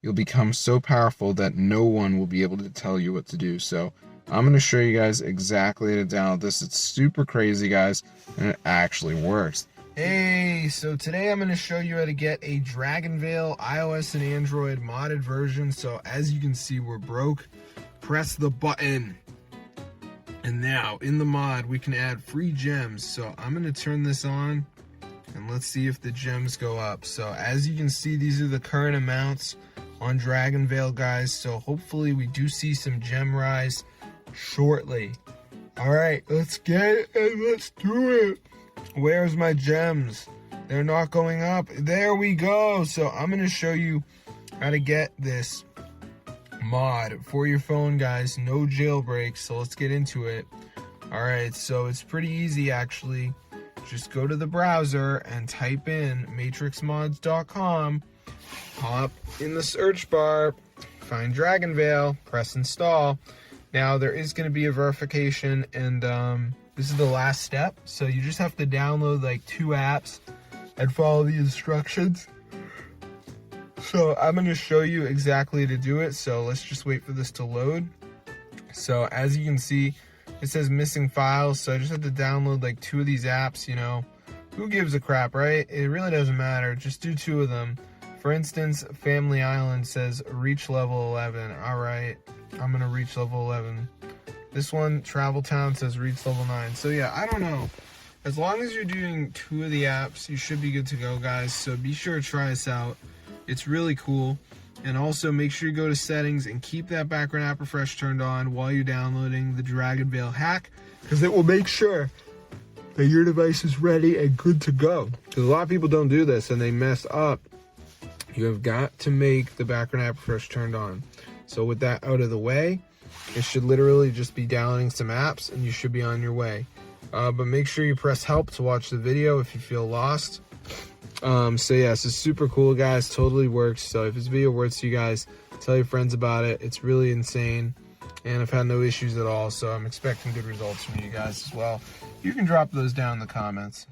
you'll become so powerful that no one will be able to tell you what to do. So I'm going to show you guys exactly how to download this. It's super crazy, guys, and it actually works. Hey, so today I'm going to show you how to get a DragonVale iOS and Android modded version. So as you can see, we're broke. Press the button. And now in the mod, we can add free gems. So I'm going to turn this on and let's see if the gems go up. So as you can see, these are the current amounts on DragonVale, guys. So hopefully we do see some gem rise shortly. All right, let's get it and let's do it. Where's my gems? They're not going up. There we go. So I'm going to show you how to get this mod for your phone, guys. No jailbreak, so let's get into it. All right, so it's pretty easy actually. Just go to the browser and type in matrixmods.com, hop in the search bar, find DragonVale, press install. Now there is going to be a verification, and this is the last step. So you just have to download like 2 apps and follow the instructions. So I'm going to show you exactly to do it. So let's just wait for this to load. So as you can see, it says missing files. So I just have to download like 2 of these apps, you know. Who gives a crap, right? It really doesn't matter. Just do 2 of them. For instance, Family Island says reach level 11. All right, I'm going to reach level 11. This one, Travel Town, says reach level 9. So yeah, I don't know. As long as you're doing 2 of the apps, you should be good to go, guys. So be sure to try us out. It's really cool. And also make sure you go to settings and keep that background app refresh turned on while you're downloading the DragonVale hack, because it will make sure that your device is ready and good to go. Because a lot of people don't do this and they mess up. You have got to make the background app refresh turned on. So with that out of the way, it should literally just be downloading some apps and you should be on your way. But make sure you press help to watch the video if you feel lost. So yeah, this is super cool, guys. Totally works. So if this video works to you guys, tell your friends about it. It's really insane, and I've had no issues at all. So I'm expecting good results from you guys as well. You can drop those down in the comments.